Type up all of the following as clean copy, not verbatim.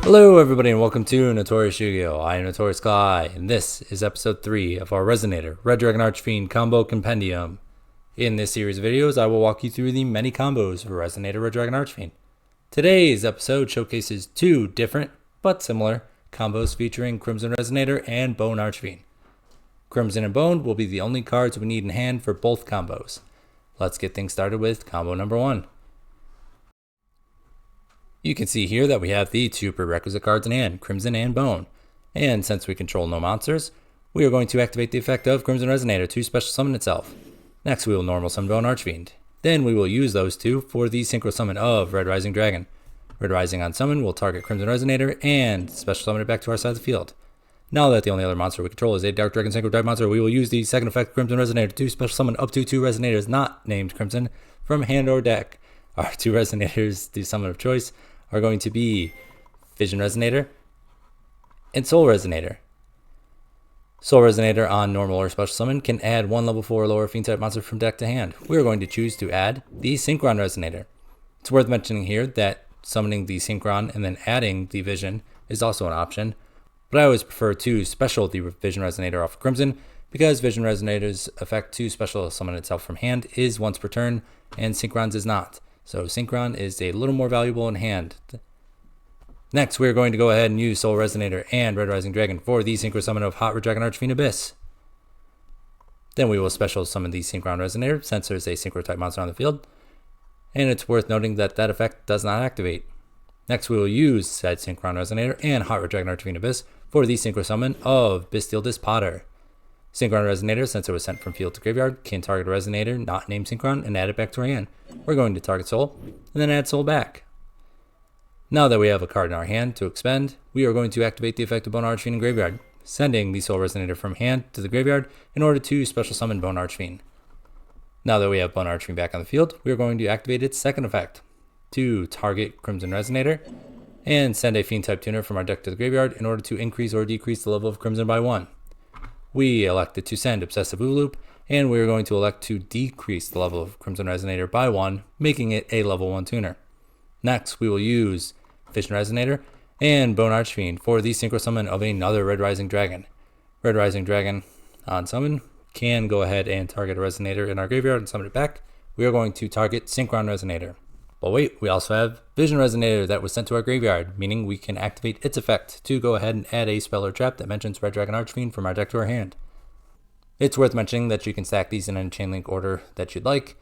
Hello everybody and welcome to Notorious Yu-Gi-Oh! I am Notorious Guy, and this is episode 3 of our Resonator Red Dragon Archfiend combo compendium. In this series of videos, I will walk you through the many combos for Resonator Red Dragon Archfiend. Today's episode showcases two different, but similar, combos featuring Crimson Resonator and Bone Archfiend. Crimson and Bone will be the only cards we need in hand for both combos. Let's get things started with combo number 1. You can see here that we have the two prerequisite cards in hand, Crimson and Bone. And since we control no monsters, we are going to activate the effect of Crimson Resonator to special summon itself. Next we will normal summon Bone Archfiend. Then we will use those two for the synchro summon of Red Rising Dragon. Red Rising on summon will target Crimson Resonator and special summon it back to our side of the field. Now that the only other monster we control is a Dark Dragon Synchro type monster, we will use the second effect Crimson Resonator to special summon up to 2 Resonators not named Crimson from hand or deck. Our 2 Resonators, the summon of choice, are going to be Vision Resonator and Soul Resonator. Soul Resonator on normal or special summon can add 1 level 4 or lower fiend type monster from deck to hand. We are going to choose to add the Synchron Resonator. It's worth mentioning here that summoning the Synchron and then adding the Vision is also an option, but I always prefer to special the Vision Resonator off of Crimson because Vision Resonator's effect to special summon itself from hand is once per turn and Synchron's is not. So Synchron is a little more valuable in hand. Next, we're going to go ahead and use Soul Resonator and Red Rising Dragon for the synchro summon of Hot Red Dragon Archfiend Abyss. Then we will special summon the Synchron Resonator since there's a synchro type monster on the field. And it's worth noting that that effect does not activate. Next, we will use said Synchron Resonator and Hot Red Dragon Archfiend Abyss for the synchro summon of Bestial Dispotter. Synchron Resonator, since it was sent from field to graveyard, can target a Resonator not named Synchron and add it back to our hand. We're going to target Soul, and then add Soul back. Now that we have a card in our hand to expend, we are going to activate the effect of Bone Archfiend in graveyard, sending the Soul Resonator from hand to the graveyard in order to special summon Bone Archfiend. Now that we have Bone Archfiend back on the field, we are going to activate its second effect, to target Crimson Resonator, and send a Fiend type tuner from our deck to the graveyard in order to increase or decrease the level of Crimson by 1. We elected to send Obsessive Loop, and we are going to elect to decrease the level of Crimson Resonator by 1, making it a level 1 tuner. Next, we will use Vision Resonator and Bone Archfiend for the synchro summon of another Red Rising Dragon. Red Rising Dragon on summon can go ahead and target a Resonator in our graveyard and summon it back. We are going to target Synchron Resonator. But wait, we also have Vision Resonator that was sent to our graveyard, meaning we can activate its effect to go ahead and add a spell or trap that mentions Red Dragon Archfiend from our deck to our hand. It's worth mentioning that you can stack these in any chain link order that you'd like.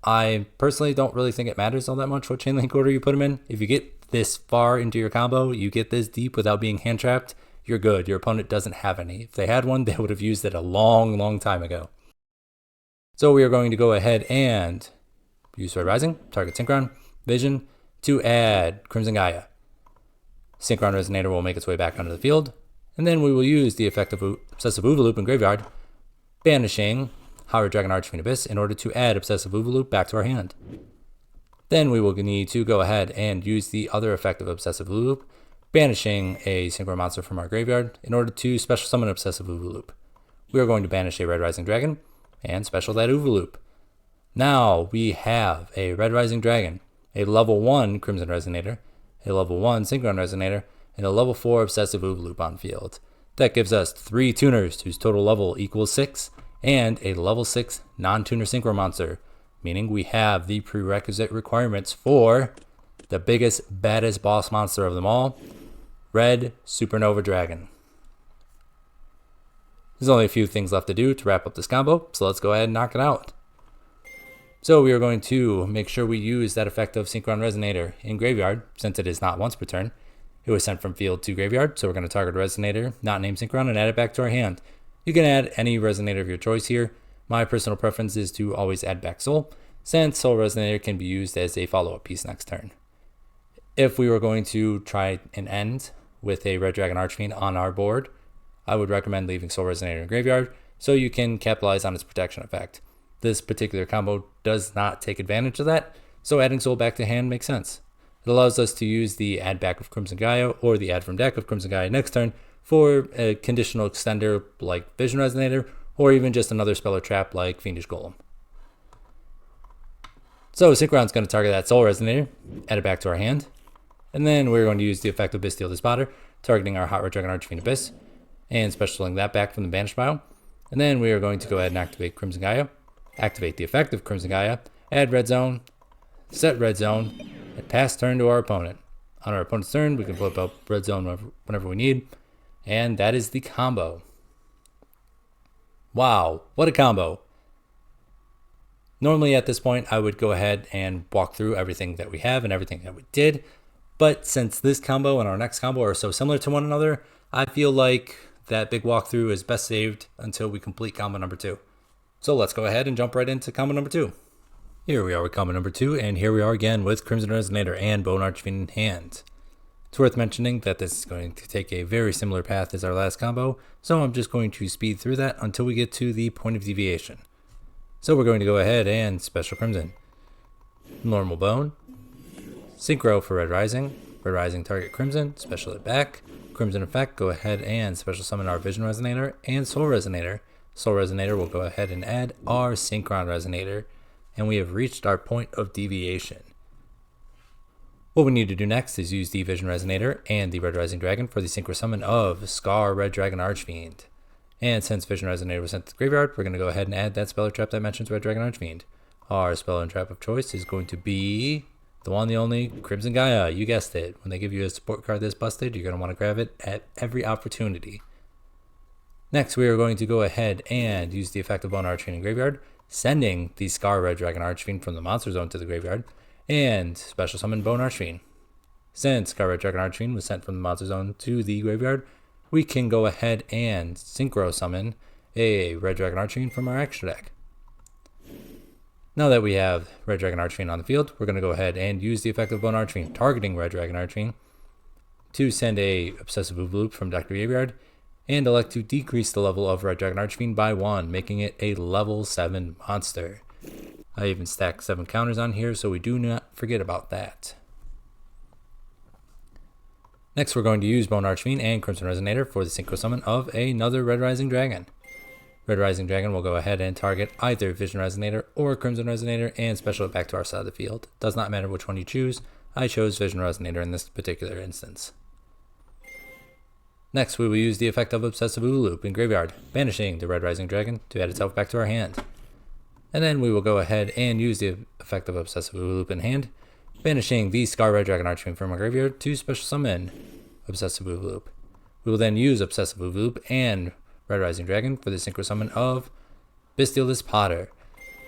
I personally don't really think it matters all that much what chain link order you put them in. If you get this far into your combo, you get this deep without being hand trapped, you're good. Your opponent doesn't have any. If they had one, they would have used it a long time ago. So we are going to go ahead and use Red Rising, target Synchron, Vision, to add Crimson Gaia. Synchron Resonator will make its way back onto the field, and then we will use the effect of Obsessive Loop in graveyard, banishing Hot Red Dragon Archfiend Abyss in order to add Obsessive Loop back to our hand. Then we will need to go ahead and use the other effect of Obsessive Loop, banishing a synchro monster from our graveyard in order to special summon Obsessive Loop. We are going to banish a Red Rising Dragon and special that Loop. Now we have a Red Rising Dragon, a level 1 Crimson Resonator, a level 1 Synchron Resonator, and a level 4 Obsessive Loop on field. That gives us 3 tuners whose total level equals 6, and a level 6 non-tuner synchro monster, meaning we have the prerequisite requirements for the biggest, baddest boss monster of them all, Red Supernova Dragon. There's only a few things left to do to wrap up this combo, so let's go ahead and knock it out. So we are going to make sure we use that effect of Synchron Resonator in graveyard, since it is not once per turn. It was sent from field to graveyard, so we're going to target Resonator, not named Synchron, and add it back to our hand. You can add any Resonator of your choice here. My personal preference is to always add back Soul, since Soul Resonator can be used as a follow-up piece next turn. If we were going to try and end with a Red Dragon Archfiend on our board, I would recommend leaving Soul Resonator in graveyard so you can capitalize on its protection effect. This particular combo does not take advantage of that, so adding Soul back to hand makes sense. It allows us to use the add back of Crimson Gaia or the add from deck of Crimson Gaia next turn for a conditional extender like Vision Resonator, or even just another spell or trap like Fiendish Golem. So Synchron's going to target that Soul Resonator, add it back to our hand. And then we're going to use the effect of Bestial Despotter, targeting our Hot Red Dragon Archfiend Abyss, and specialing that back from the banished pile. And then we are going to go ahead and activate Crimson Gaia, activate the effect of Crimson Gaia, add Red Zone, set Red Zone, and pass turn to our opponent. On our opponent's turn, we can flip up Red Zone whenever we need, and that is the combo. Wow, what a combo. Normally at this point, I would go ahead and walk through everything that we have and everything that we did, but since this combo and our next combo are so similar to one another, I feel like that big walkthrough is best saved until we complete combo number 2. So let's go ahead and jump right into combo number 2. Here we are with combo number 2, and here we are again with Crimson Resonator and Bone Archfiend in hand. It's worth mentioning that this is going to take a very similar path as our last combo, so I'm just going to speed through that until we get to the point of deviation. So we're going to go ahead and Special Crimson. Normal Bone. Synchro for Red Rising target Crimson, special it back. Crimson effect, go ahead and special summon our Vision Resonator and Soul Resonator. Soul Resonator will go ahead and add our Synchron Resonator, and we have reached our point of deviation. What we need to do next is use the Vision Resonator and the Red Rising Dragon for the Synchro Summon of Scar Red Dragon Archfiend. And since Vision Resonator was sent to the graveyard, we're going to go ahead and add that spell or trap that mentions Red Dragon Archfiend. Our spell and trap of choice is going to be the one, the only, Crimson Gaia. You guessed it. When they give you a support card this busted, you're going to want to grab it at every opportunity. Next, we are going to go ahead and use the effect of Bone Archfiend in graveyard, sending the Scar Red Dragon Archfiend from the monster zone to the graveyard, and special summon Bone Archfiend. Since Scar Red Dragon Archfiend was sent from the monster zone to the graveyard, we can go ahead and synchro summon a Red Dragon Archfiend from our extra deck. Now that we have Red Dragon Archfiend on the field, we're going to go ahead and use the effect of Bone Archfiend, targeting Red Dragon Archfiend, to send a Obsessive Loop from deck to graveyard, and elect to decrease the level of Red Dragon Archfiend by 1, making it a level 7 monster. I even stacked 7 counters on here, so we do not forget about that. Next, we're going to use Bone Archfiend and Crimson Resonator for the Synchro Summon of another Red Rising Dragon. Red Rising Dragon will go ahead and target either Vision Resonator or Crimson Resonator and special it back to our side of the field. Does not matter which one you choose. I chose Vision Resonator in this particular instance. Next, we will use the effect of Obsessive Loop in graveyard, banishing the Red Rising Dragon to add itself back to our hand. And then we will go ahead and use the effect of Obsessive Loop in hand, banishing the Scar Red Dragon Archfiend from our graveyard to special summon Obsessive Loop. We will then use Obsessive Loop and Red Rising Dragon for the Synchro Summon of Bestial Despotter.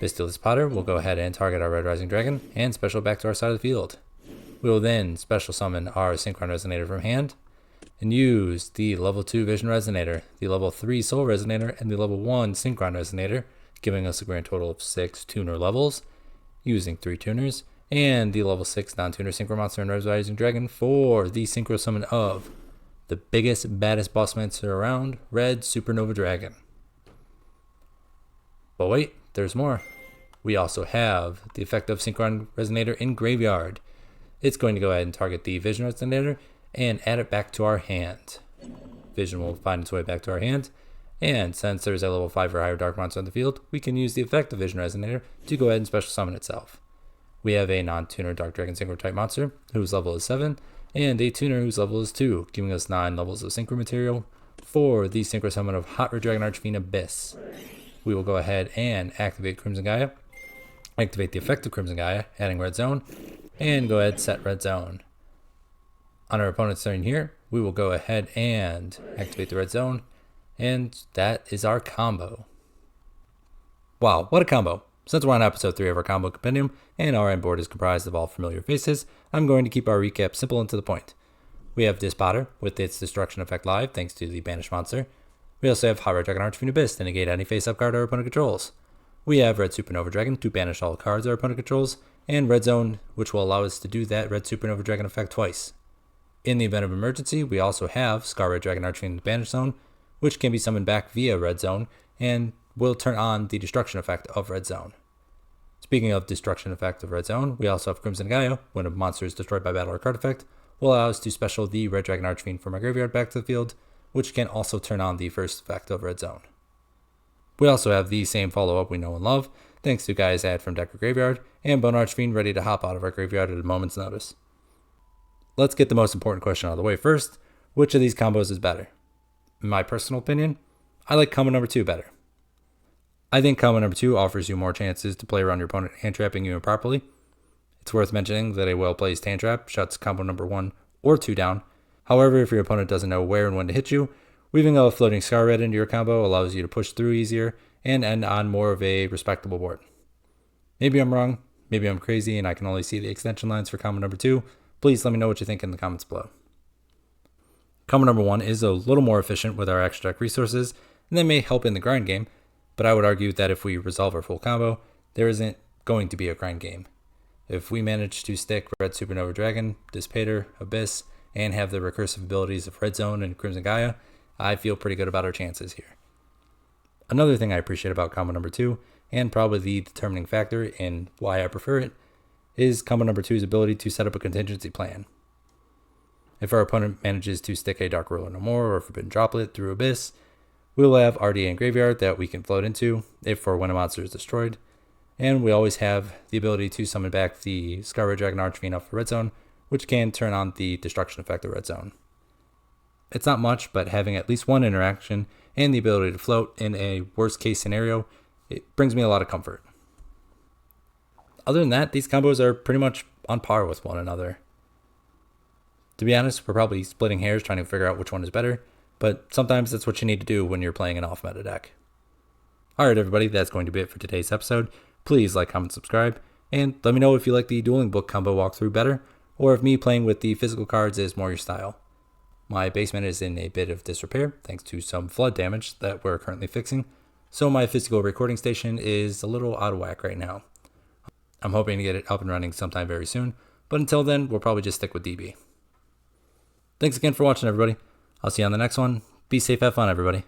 Bestial Despotter will go ahead and target our Red Rising Dragon and special back to our side of the field. We will then special summon our Synchron Resonator from hand and use the level 2 Vision Resonator, the level 3 Soul Resonator, and the level 1 Synchron Resonator, giving us a grand total of 6 tuner levels, using 3 tuners, and the level 6 non-tuner Synchro Monster and Red Rising Dragon for the Synchro Summon of the biggest, baddest boss monster around, Red Supernova Dragon. But wait, there's more. We also have the effect of Synchron Resonator in graveyard. It's going to go ahead and target the Vision Resonator and add it back to our hand. Vision will find its way back to our hand, and since there's a level 5 or higher dark monster on the field, we can use the effect of Vision Resonator to go ahead and special summon itself. We have a non-tuner Dark Dragon Synchro type monster whose level is 7, and a tuner whose level is 2, giving us 9 levels of Synchro material for the Synchro Summon of Hot Red Dragon Archfiend Abyss. We will go ahead and activate Crimson Gaia, activate the effect of Crimson Gaia, adding Red Zone, and go ahead and set Red Zone. On our opponent's turn here, we will go ahead and activate the Red Zone, and that is our combo. Wow, what a combo! Since we're on episode 3 of our combo compendium, and our end board is comprised of all familiar faces, I'm going to keep our recap simple and to the point. We have Despotter with its destruction effect live thanks to the banished monster. We also have Hot Red Dragon Archfiend Abyss to negate any face-up card our opponent controls. We have Red Supernova Dragon to banish all cards our opponent controls, and Red Zone, which will allow us to do that Red Supernova Dragon effect twice. In the event of emergency, we also have Scar Red Dragon Archfiend Banish Zone, which can be summoned back via Red Zone, and will turn on the destruction effect of Red Zone. Speaking of destruction effect of Red Zone, we also have Crimson Gaia. When a monster is destroyed by battle or card effect, will allow us to special the Red Dragon Archfiend from our graveyard back to the field, which can also turn on the first effect of Red Zone. We also have the same follow-up we know and love, thanks to Gaia's add from deck or graveyard, and Bone Archfiend ready to hop out of our graveyard at a moment's notice. let's get the most important question out of the way first. Which of these combos is better? In my personal opinion, I like combo number 2 better. I think combo number 2 offers you more chances to play around your opponent hand trapping you improperly. It's worth mentioning that a well-placed hand trap shuts combo number 1 or 2 down. However, if your opponent doesn't know where and when to hit you, weaving a floating Scar Red into your combo allows you to push through easier and end on more of a respectable board. Maybe I'm wrong, maybe I'm crazy and I can only see the extension lines for combo number 2. Please let me know what you think in the comments below. Combo number 1 is a little more efficient with our extra deck resources, and that may help in the grind game, but I would argue that if we resolve our full combo, there isn't going to be a grind game. If we manage to stick Red Supernova Dragon, Dissipator, Abyss, and have the recursive abilities of Red Zone and Crimson Gaia, I feel pretty good about our chances here. Another thing I appreciate about combo number 2, and probably the determining factor in why I prefer it, is combo number 2's ability to set up a contingency plan. If our opponent manages to stick a Dark Ruler No More or Forbidden Droplet through Abyss, we'll have RDA and Graveyard that we can float into if or when a monster is destroyed, and we always have the ability to summon back the Scar Red Dragon Archfiend up for Red Zone, which can turn on the destruction effect of Red Zone. It's not much, but having at least one interaction and the ability to float in a worst case scenario, it brings me a lot of comfort. Other than that, these combos are pretty much on par with one another. To be honest, we're probably splitting hairs trying to figure out which one is better, but sometimes that's what you need to do when you're playing an off-meta deck. Alright everybody, that's going to be it for today's episode. Please like, comment, subscribe, and let me know if you like the Dueling Book combo walkthrough better, or if me playing with the physical cards is more your style. My basement is in a bit of disrepair, thanks to some flood damage that we're currently fixing, so my physical recording station is a little out of whack right now. I'm hoping to get it up and running sometime very soon, but until then, we'll probably just stick with DB. Thanks again for watching, everybody. I'll see you on the next one. Be safe, have fun, everybody.